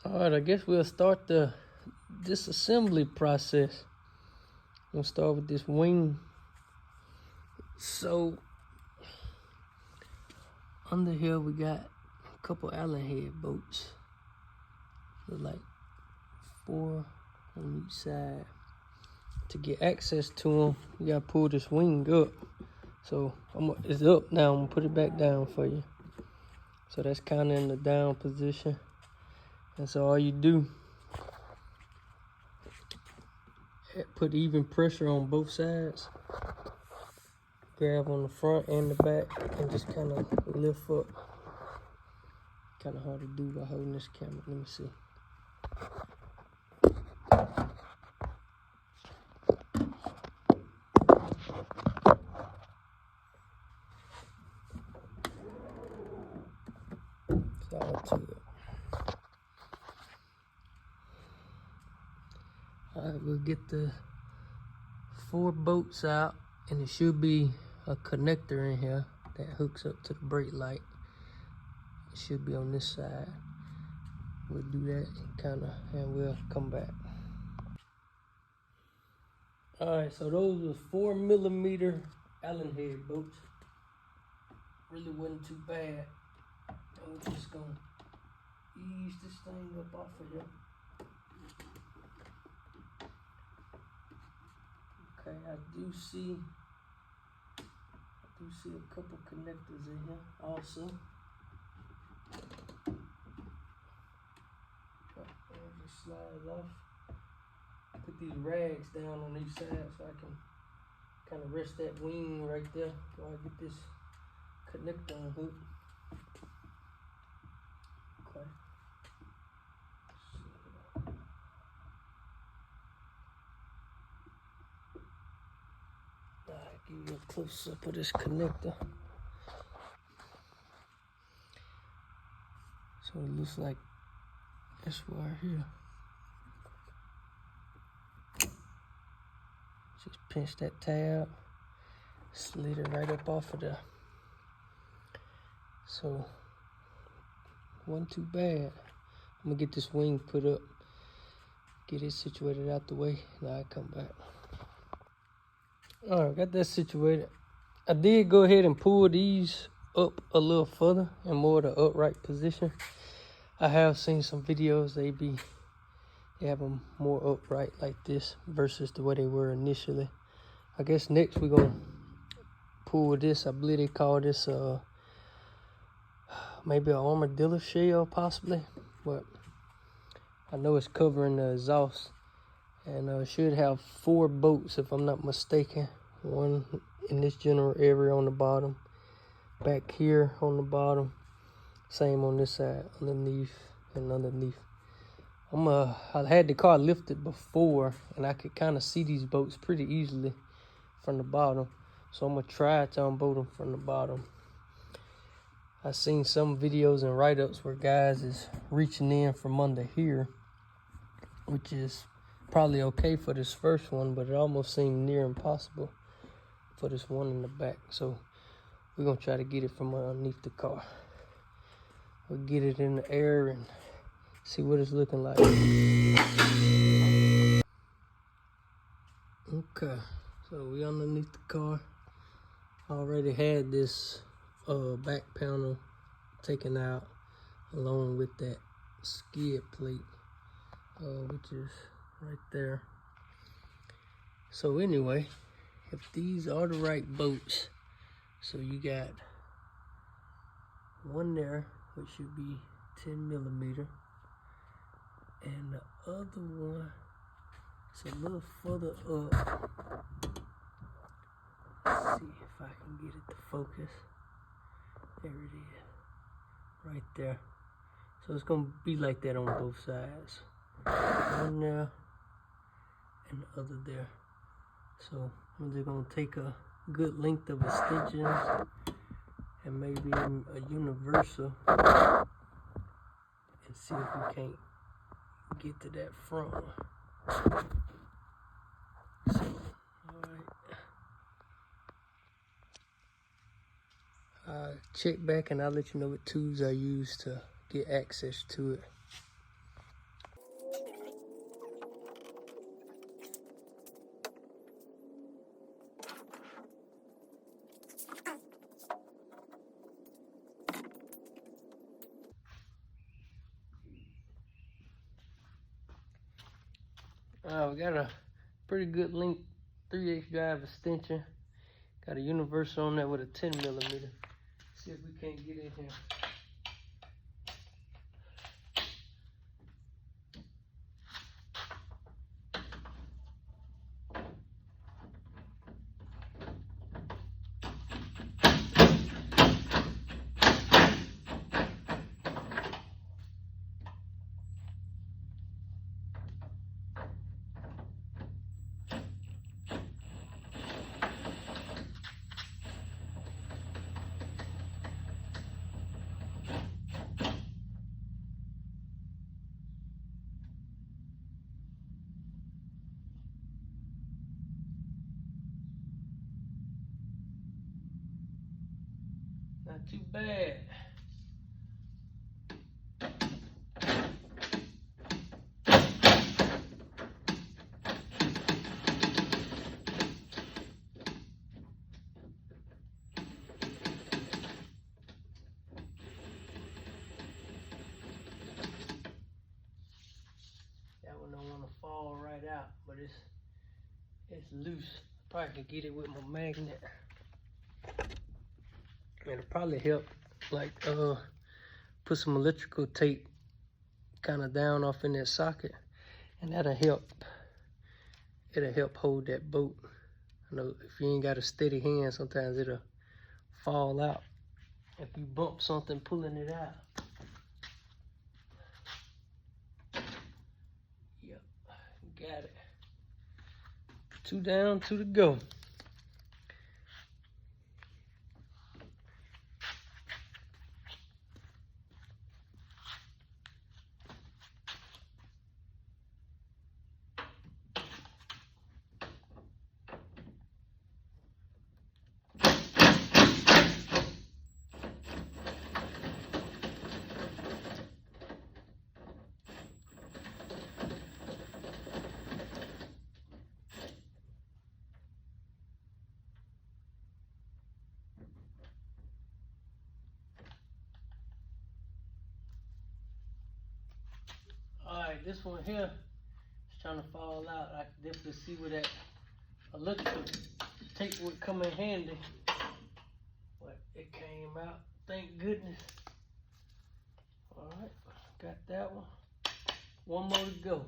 Alright, I guess we'll start the disassembly process. We'll start with this wing. So under here we got a couple Allen head bolts. Look like 4 on each side. To get access to them, you gotta pull this wing up. So it's up now. I'm gonna put it back down for you. So that's kind of in the down position. And so all you do, put even pressure on both sides. Grab on the front and the back and just kind of lift up. Kind of hard to do by holding this camera. Let me see. It's all to it. Alright, we'll get the 4 bolts out, and it should be a connector in here that hooks up to the brake light. It should be on this side. We'll do that and we'll come back. Alright, so those were 4mm Allen head bolts. Really wasn't too bad. And we're just gonna ease this thing up off of here. Okay, I do see a couple connectors in here also. Just slide it off. Put these rags down on each side so I can kind of rest that wing right there while I get this connector unhooked. Okay. Alright, give you a close up of this connector. So it looks like this wire here. Just pinch that tab, slid it right up off of there. So, wasn't too bad. I'm gonna get this wing put up, get it situated out the way, and I'll come back. Alright, got that situated. I did go ahead and pull these up a little further in more of the upright position. I have seen some videos, they have them more upright like this versus the way they were initially. I guess next we're gonna pull this. I believe they call this maybe an armadillo shell possibly, but I know it's covering the exhaust, and it should have 4 bolts if I'm not mistaken. One in this general area on the bottom, back here on the bottom, same on this side, underneath and underneath. I had the car lifted before, and I could kind of see these bolts pretty easily from the bottom. So I'm gonna try to unbolt them from the bottom. I've seen some videos and write-ups where guys is reaching in from under here, which is probably okay for this first one, but it almost seemed near impossible for this one in the back. So we're gonna try to get it from underneath the car. We'll get it in the air and see what it's looking like. Okay, so we underneath the car. I already had this back panel taken out along with that skid plate, which is right there. So anyway, if these are the right bolts, so you got one there, which should be 10mm, and the other one is a little further up. Let's see if I can get it to focus. There it is, right there. So it's gonna be like that on both sides. One there and the other there. So I'm just gonna take a good length of extensions and maybe a universal and see if we can't get to that front one. So, alright. Check back and I'll let you know what tools I use to get access to it. We got a pretty good length 3/8 drive extension. Got a universal on there with a 10mm. See if we can't get in here. Not too bad. That one don't want to fall right out, but it's loose. Probably can get it with my magnet. It'll probably help, like, put some electrical tape kind of down off in that socket, and that'll help. It'll help hold that bolt. I know if you ain't got a steady hand, sometimes it'll fall out if you bump something pulling it out. Yep, got it. 2 down, 2 to go. Alright, this one here is trying to fall out. I can definitely see where that electrical tape would come in handy. But it came out, thank goodness. Alright, got that one. One more to go.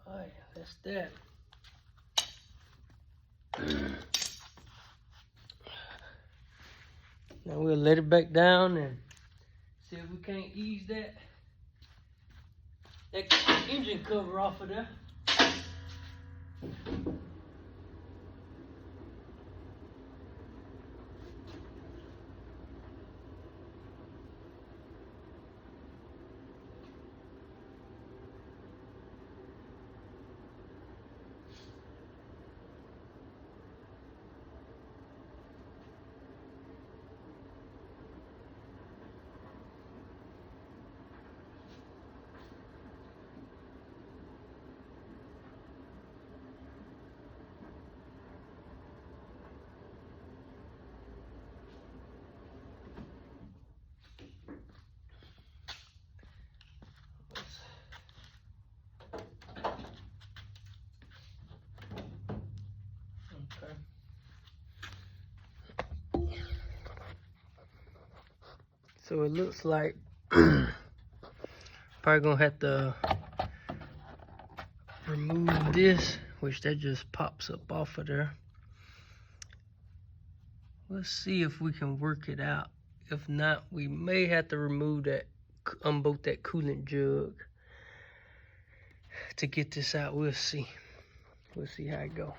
Alright, that's that. Now we'll let it back down and see if we can't ease that engine cover off of there. So it looks like probably gonna have to remove this, which that just pops up off of there. Let's see if we can work it out. If not, we may have to remove that, unbolt that coolant jug to get this out. We'll see. We'll see how it go.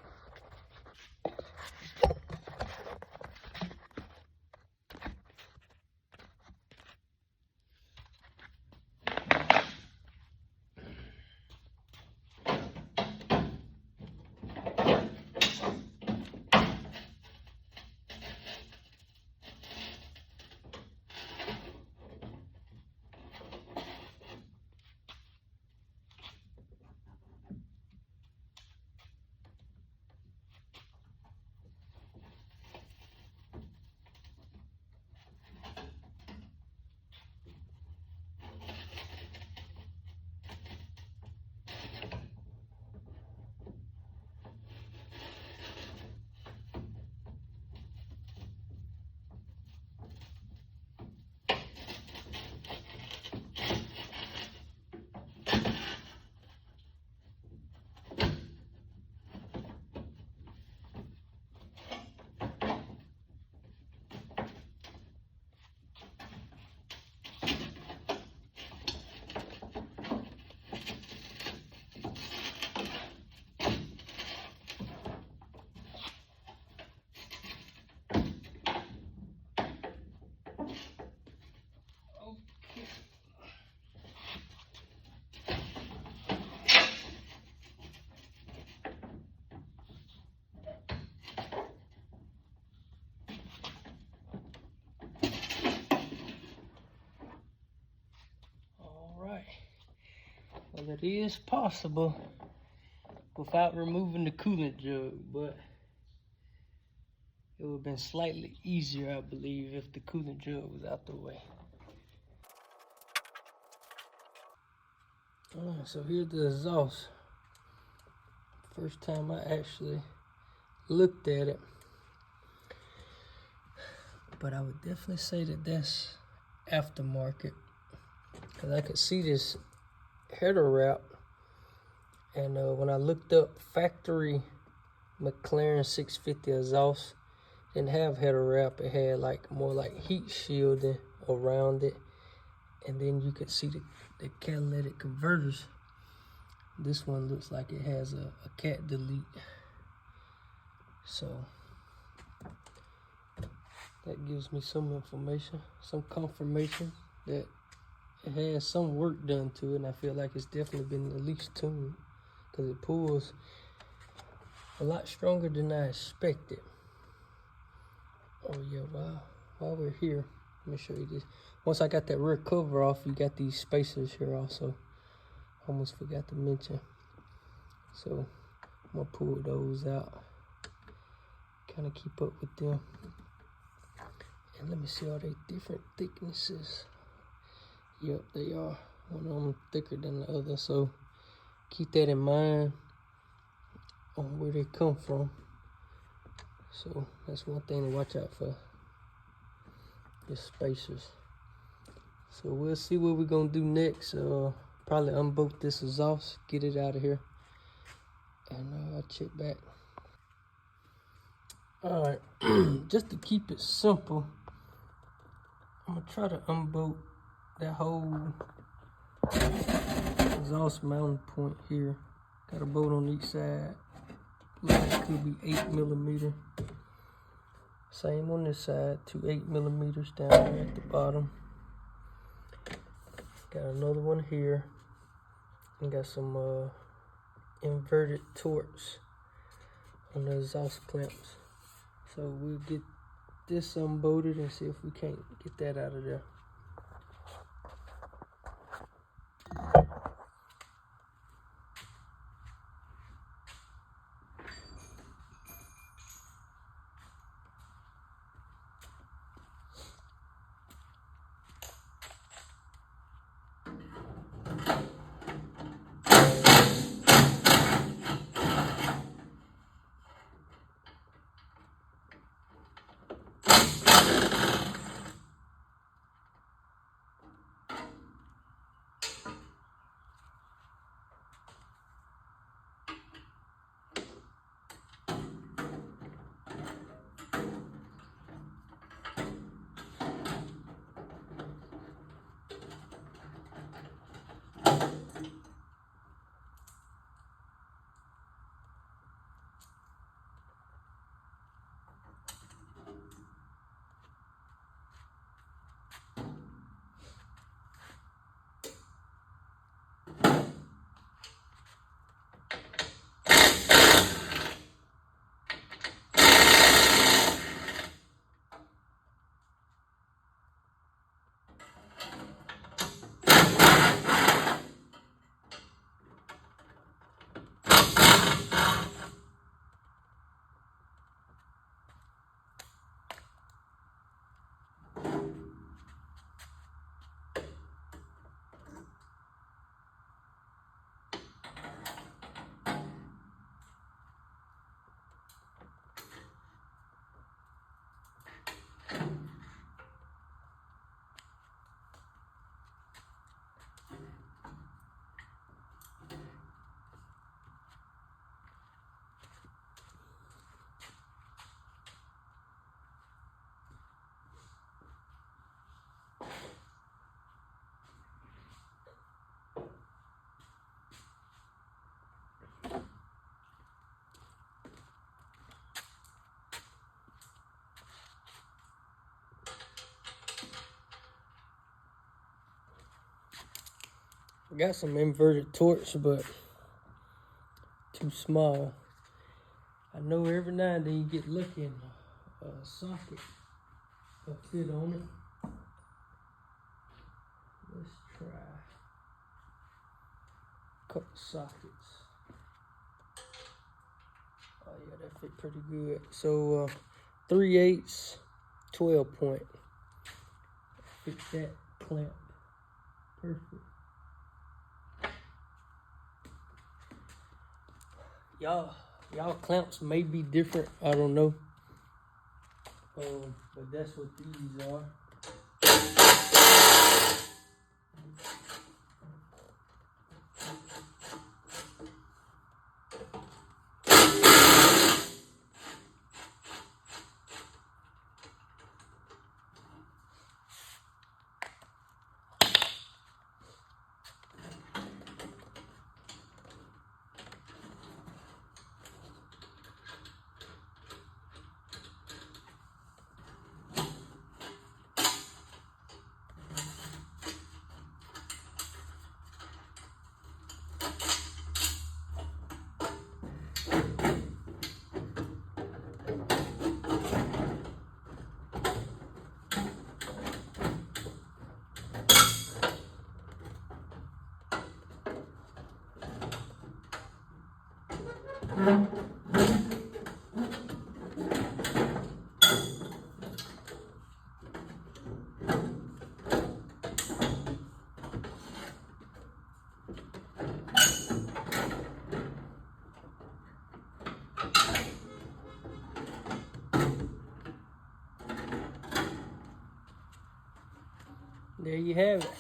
it is possible without removing the coolant jug, but it would have been slightly easier, I believe, if the coolant jug was out the way. Alright, so here's the exhaust. First time I actually looked at it. But I would definitely say that that's aftermarket. Because I could see this header wrap. And when I looked up factory McLaren 650 exhaust, didn't have header wrap. It had like more like heat shielding around it. And then you could see the catalytic converters. This one looks like it has a cat delete. So that gives me some information, some confirmation that it has some work done to it, and I feel like it's definitely been at least tuned, because it pulls a lot stronger than I expected. Oh yeah, while we're here, let me show you this. Once I got that rear cover off, you got these spacers here also. Almost forgot to mention. So I'm gonna pull those out, kind of keep up with them. And let me see, are they different thicknesses? Yep, they are. One of them thicker than the other, so keep that in mind on where they come from. So that's one thing to watch out for, the spacers. So we'll see what we're gonna do next. Probably unbolt this exhaust, get it out of here, and I'll check back. All right, just to keep it simple, I'm gonna try to unbolt that whole exhaust mounting point here. Got a bolt on each side. Looks like it could be 8mm. Same on this side, 2 8mm down here at the bottom. Got another one here. And got some inverted torques on the exhaust clamps. So we'll get this unbolted and see if we can't get that out of there. Got some inverted torques, but too small. I know every now and then you get lucky and a socket will fit on it. Let's try. couple sockets. Oh yeah, that fit pretty good. So 3/8, 12 point. Fix that clamp. Perfect. Y'all clamps may be different. I don't know. But that's what these are. There you have it.